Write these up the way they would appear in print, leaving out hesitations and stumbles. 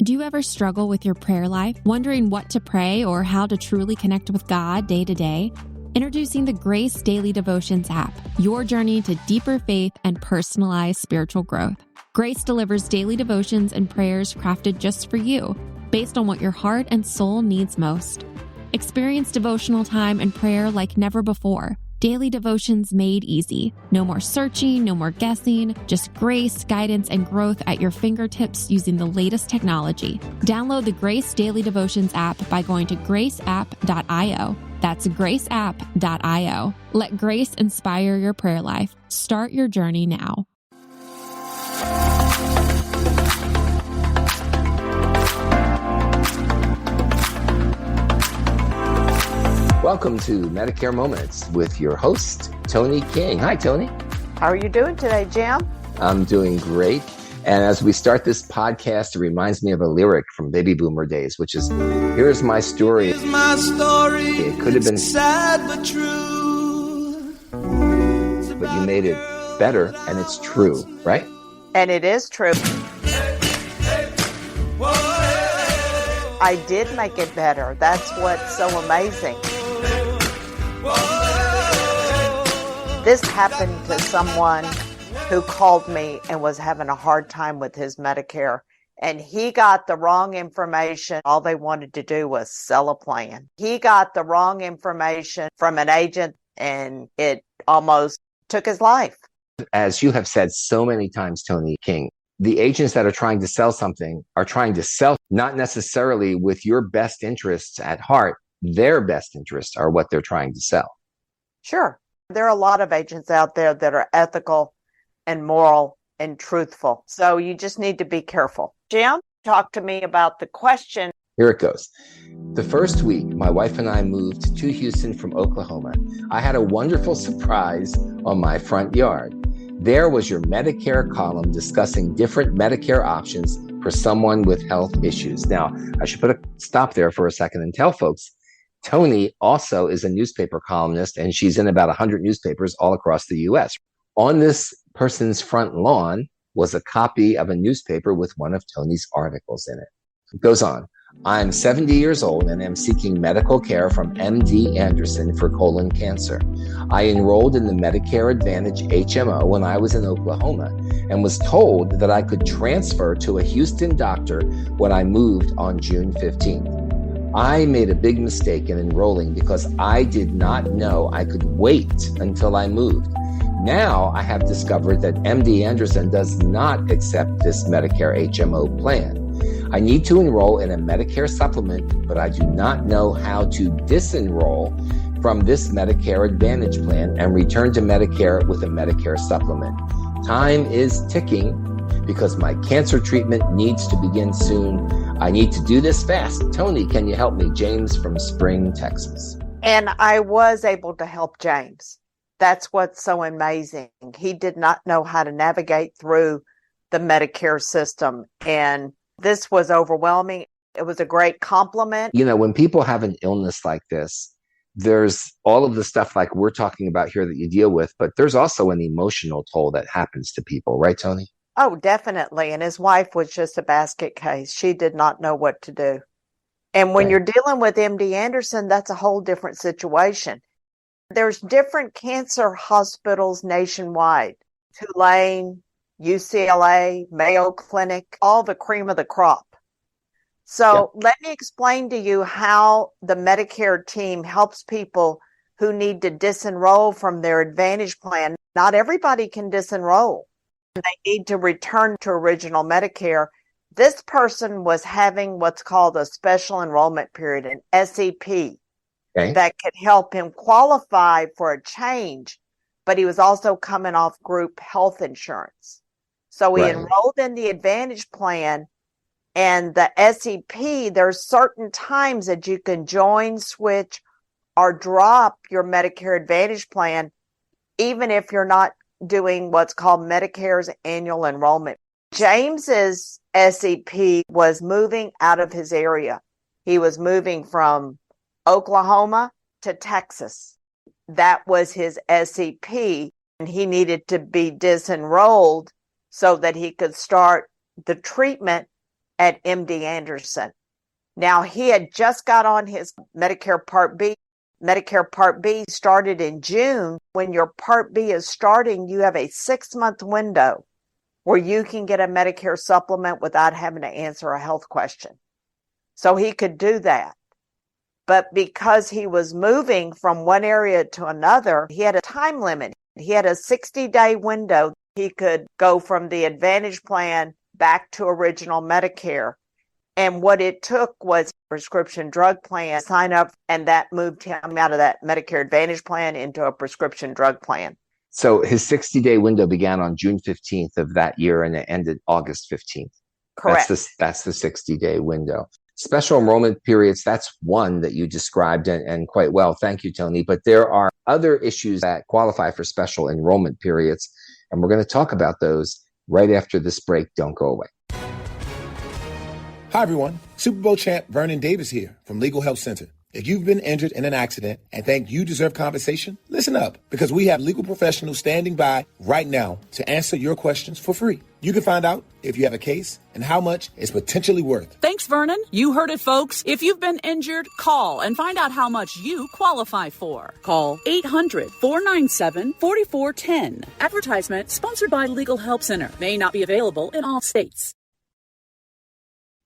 Do you ever struggle with your prayer life, wondering what to pray or how to truly connect with God day to day? Introducing the Grace Daily Devotions app, your journey to deeper faith and personalized spiritual growth. Grace delivers daily devotions and prayers crafted just for you, based on what your heart and soul needs most. Experience devotional time and prayer like never before. Daily devotions made easy. No more searching, no more guessing, just grace, guidance, and growth at your fingertips using the latest technology. Download the Grace Daily Devotions app by going to graceapp.io. That's graceapp.io. Let grace inspire your prayer life. Start your journey now. Welcome to Medicare Moments with your host, Toni King. Hi, Toni. How are you doing today, Jim? I'm doing great. And as we start this podcast, it reminds me of a lyric from Baby Boomer days, which is, here's my story. Here's my story. It could have been sad but true. But you made it better, and it's true, right? And it is true. I did make it better. That's what's so amazing. This happened to someone who called me and was having a hard time with his Medicare, and he got the wrong information. All they wanted to do was sell a plan. He got the wrong information from an agent, and it almost took his life. As you have said so many times, Toni King, the agents that are trying to sell something are trying to sell not necessarily with your best interests at heart. Their best interests are what they're trying to sell. Sure. There are a lot of agents out there that are ethical and moral and truthful. So you just need to be careful. Jim, talk to me about the question. Here it goes. The first week, my wife and I moved to Houston from Oklahoma. I had a wonderful surprise on my front yard. There was your Medicare column discussing different Medicare options for someone with health issues. Now, I should put a stop there for a second and tell folks, Toni also is a newspaper columnist, and she's in about 100 newspapers all across the U.S. On this person's front lawn was a copy of a newspaper with one of Toni's articles in it. It goes on. I'm 70 years old and am seeking medical care from MD Anderson for colon cancer. I enrolled in the Medicare Advantage HMO when I was in Oklahoma and was told that I could transfer to a Houston doctor when I moved on June 15th. I made a big mistake in enrolling because I did not know I could wait until I moved. Now I have discovered that MD Anderson does not accept this Medicare HMO plan. I need to enroll in a Medicare supplement, but I do not know how to disenroll from this Medicare Advantage plan and return to Medicare with a Medicare supplement. Time is ticking because my cancer treatment needs to begin soon. I need to do this fast. Toni, can you help me? James from Spring, Texas. And I was able to help James. That's what's so amazing. He did not know how to navigate through the Medicare system, and this was overwhelming. It was a great compliment. You know, when people have an illness like this, there's all of the stuff like we're talking about here that you deal with, but there's also an emotional toll that happens to people, right, Toni? Oh, definitely. And his wife was just a basket case. She did not know what to do. And when Right. you're dealing with MD Anderson, that's a whole different situation. There's different cancer hospitals nationwide. Tulane, UCLA, Mayo Clinic, all the cream of the crop. So Let me explain to you how the Medicare team helps people who need to disenroll from their Advantage plan. Not everybody can disenroll. They need to return to original Medicare. This person was having what's called a Special Enrollment Period, an SEP, that could help him qualify for a change, but he was also coming off group health insurance. So he enrolled in the Advantage plan, and the SEP, there's certain times that you can join, switch, or drop your Medicare Advantage plan, even if you're not doing what's called Medicare's annual enrollment. James's SEP was moving out of his area. He was moving from Oklahoma to Texas. That was his SEP, and he needed to be disenrolled so that he could start the treatment at MD Anderson. Now, he had just got on his Medicare Part B. Medicare Part B started in June. When your Part B is starting, you have a 6-month window where you can get a Medicare supplement without having to answer a health question. So he could do that. But because he was moving from one area to another, he had a time limit. He had a 60-day window. He could go from the Advantage plan back to original Medicare. And what it took was prescription drug plan, sign up, and that moved him out of that Medicare Advantage plan into a prescription drug plan. So his 60-day window began on June 15th of that year and it ended August 15th. Correct. That's the 60-day window. Special enrollment periods, that's one that you described and quite well. Thank you, Toni. But there are other issues that qualify for special enrollment periods, and we're going to talk about those right after this break. Don't go away. Hi, everyone. Super Bowl champ Vernon Davis here from Legal Help Center. If you've been injured in an accident and think you deserve compensation, listen up, because we have legal professionals standing by right now to answer your questions for free. You can find out if you have a case and how much it's potentially worth. Thanks, Vernon. You heard it, folks. If you've been injured, call and find out how much you qualify for. Call 800-497-4410. Advertisement sponsored by Legal Help Center. May not be available in all states.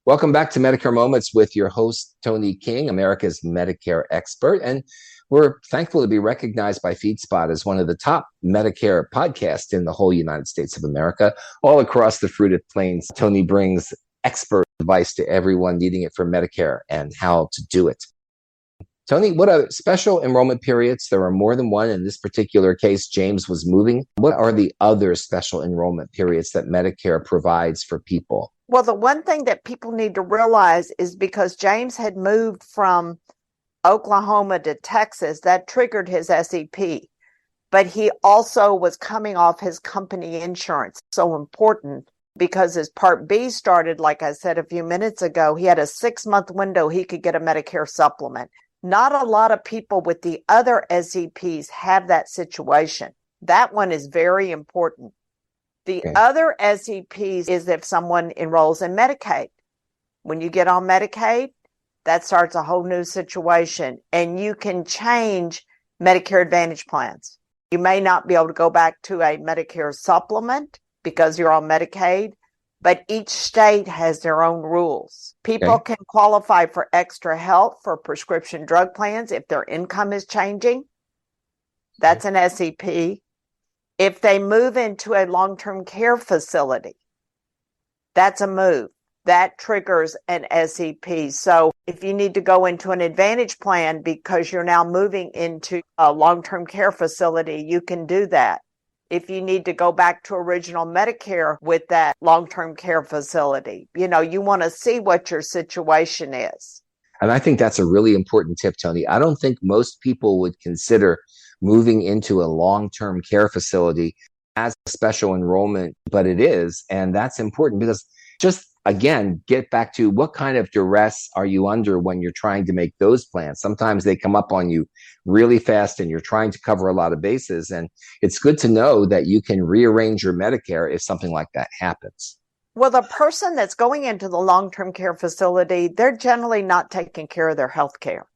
Welcome back to Medicare Moments with your host, Toni King, America's Medicare expert. And we're thankful to be recognized by FeedSpot as one of the top Medicare podcasts in the whole United States of America. All across the fruited plains, Toni brings expert advice to everyone needing it for Medicare and how to do it. Toni, what are special enrollment periods? There are more than one. In this particular case, James was moving. What are the other special enrollment periods that Medicare provides for people? Well, the one thing that people need to realize is because James had moved from Oklahoma to Texas, that triggered his SEP. But he also was coming off his company insurance. So important because his Part B started, like I said a few minutes ago, he had a 6-month window he could get a Medicare supplement. Not a lot of people with the other SEPs have that situation. That one is very important. The other SEPs is if someone enrolls in Medicaid. When you get on Medicaid, that starts a whole new situation, and you can change Medicare Advantage plans. You may not be able to go back to a Medicare supplement because you're on Medicaid, but each state has their own rules. People can qualify for extra help for prescription drug plans if their income is changing. That's an SEP. If they move into a long-term care facility, that's a move. That triggers an SEP. So if you need to go into an Advantage plan because you're now moving into a long-term care facility, you can do that. If you need to go back to original Medicare with that long-term care facility, you want to see what your situation is. And I think that's a really important tip, Toni. I don't think most people would consider moving into a long-term care facility as a special enrollment, but it is. And that's important because just, again, get back to what kind of duress are you under when you're trying to make those plans? Sometimes they come up on you really fast and you're trying to cover a lot of bases. And it's good to know that you can rearrange your Medicare if something like that happens. Well, the person that's going into the long-term care facility, they're generally not taking care of their health care.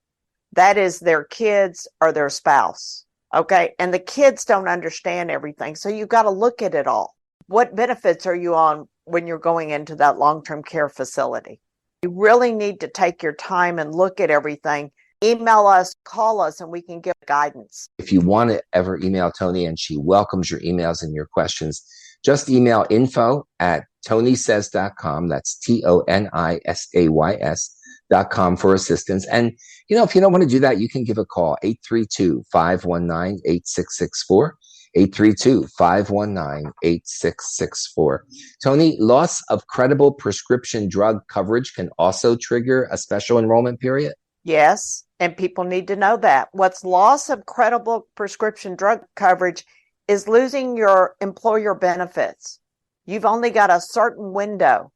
That is their kids or their spouse. Okay. And the kids don't understand everything. So you've got to look at it all. What benefits are you on when you're going into that long-term care facility? You really need to take your time and look at everything. Email us, call us, and we can give guidance. If you want to ever email Toni, and she welcomes your emails and your questions, just email info@tonisays.com. That's TONISAYS.com for assistance. And, if you don't want to do that, you can give a call, 832-519-8664, 832-519-8664. Toni, loss of credible prescription drug coverage can also trigger a special enrollment period? Yes, and people need to know that. What's loss of credible prescription drug coverage is losing your employer benefits. You've only got a certain window.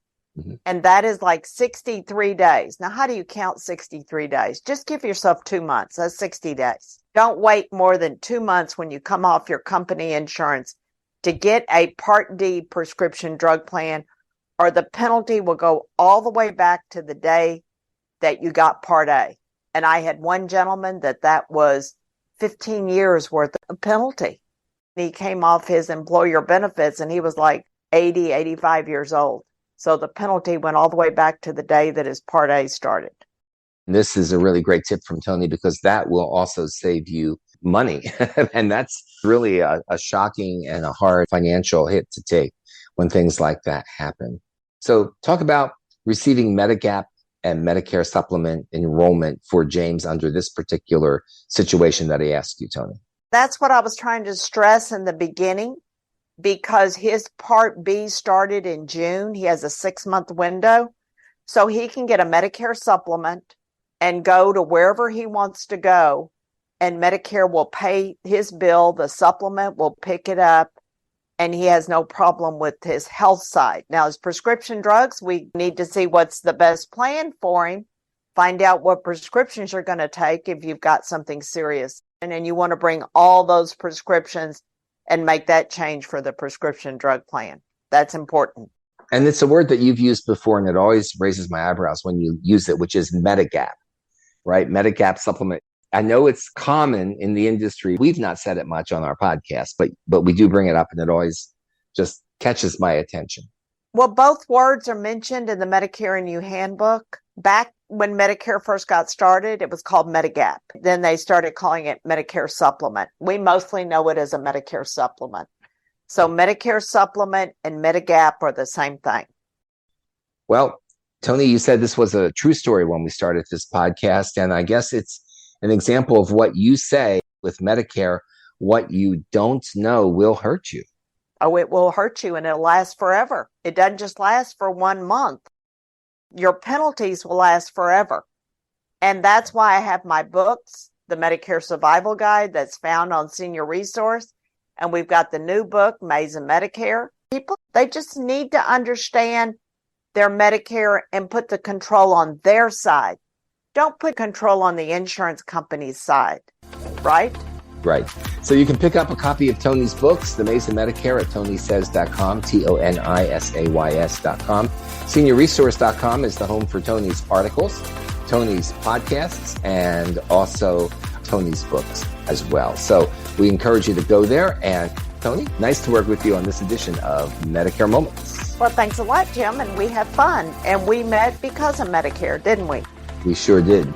And that is like 63 days. Now, how do you count 63 days? Just give yourself 2 months. That's 60 days. Don't wait more than 2 months when you come off your company insurance to get a Part D prescription drug plan or the penalty will go all the way back to the day that you got Part A. And I had one gentleman that was 15 years worth of penalty. He came off his employer benefits and he was like 80, 85 years old. So the penalty went all the way back to the day that his Part A started. This is a really great tip from Toni, because that will also save you money. And that's really a shocking and a hard financial hit to take when things like that happen. So talk about receiving Medigap and Medicare supplement enrollment for James under this particular situation that he asked you, Toni. That's what I was trying to stress in the beginning, because his Part B started in June. He has a 6-month window, so he can get a Medicare supplement and go to wherever he wants to go, and Medicare will pay his bill, the supplement will pick it up, and he has no problem with his health side. Now, his prescription drugs, we need to see what's the best plan for him, find out what prescriptions you're going to take if you've got something serious. And then you want to bring all those prescriptions and make that change for the prescription drug plan. That's important. And it's a word that you've used before, and it always raises my eyebrows when you use it, which is Medigap, right? Medigap supplement. I know it's common in the industry. We've not said it much on our podcast, but we do bring it up, and it always just catches my attention. Well, both words are mentioned in the Medicare and You handbook. Back when Medicare first got started, it was called Medigap. Then they started calling it Medicare Supplement. We mostly know it as a Medicare Supplement. So Medicare Supplement and Medigap are the same thing. Well, Toni, you said this was a true story when we started this podcast, and I guess it's an example of what you say with Medicare. What you don't know will hurt you. Oh, it will hurt you, and it'll last forever. It doesn't just last for 1 month. Your penalties will last forever. And that's why I have my books, the Medicare Survival Guide that's found on Senior Resource. And we've got the new book, Maze and Medicare. People, they just need to understand their Medicare and put the control on their side. Don't put control on the insurance company's side, right? Right. So you can pick up a copy of Toni's books, The Maze and Medicare, at tonisays.com, TONISAYS.com. SeniorResource.com is the home for Toni's articles, Toni's podcasts, and also Toni's books as well. So we encourage you to go there. And Toni, nice to work with you on this edition of Medicare Moments. Well, thanks a lot, Jim. And we had fun. And we met because of Medicare, didn't we? We sure did.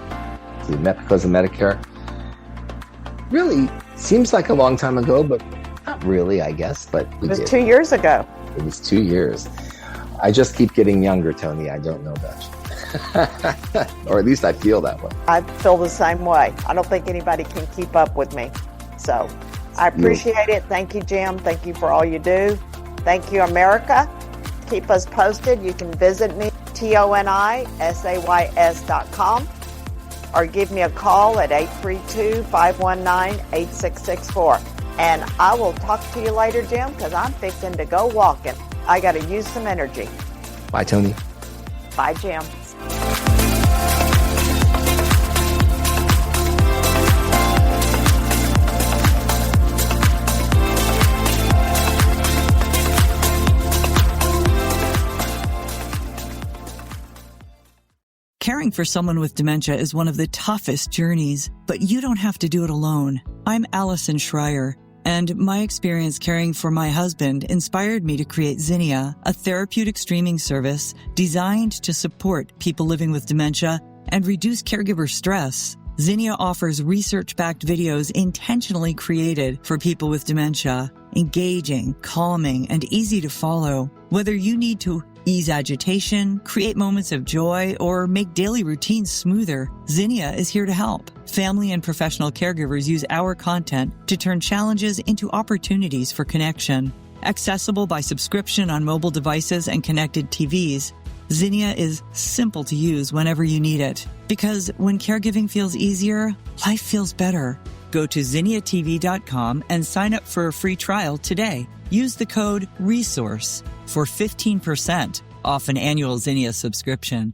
We met because of Medicare. Really seems like a long time ago, but not really, I guess. But we did. It was 2 years ago. It was 2 years. I just keep getting younger, Toni. I don't know about you. Or at least I feel that way. I feel the same way. I don't think anybody can keep up with me. So I appreciate it. Thank you, Jim. Thank you for all you do. Thank you, America. Keep us posted. You can visit me, TONISAYS.com, or give me a call at 832-519-8664. And I will talk to you later, Jim, because I'm fixing to go walking. I got to use some energy. Bye, Toni. Bye, Jim. Caring for someone with dementia is one of the toughest journeys, but you don't have to do it alone. I'm Allison Schreier, and my experience caring for my husband inspired me to create Zinnia, a therapeutic streaming service designed to support people living with dementia and reduce caregiver stress. Zinnia offers research-backed videos intentionally created for people with dementia, engaging, calming, and easy to follow. Whether you need to ease agitation, create moments of joy, or make daily routines smoother, Zinnia is here to help. Family and professional caregivers use our content to turn challenges into opportunities for connection. Accessible by subscription on mobile devices and connected TVs, Zinnia is simple to use whenever you need it. Because when caregiving feels easier, life feels better. Go to zinniatv.com and sign up for a free trial today. Use the code RESOURCE for 15% off an annual Zinnia subscription.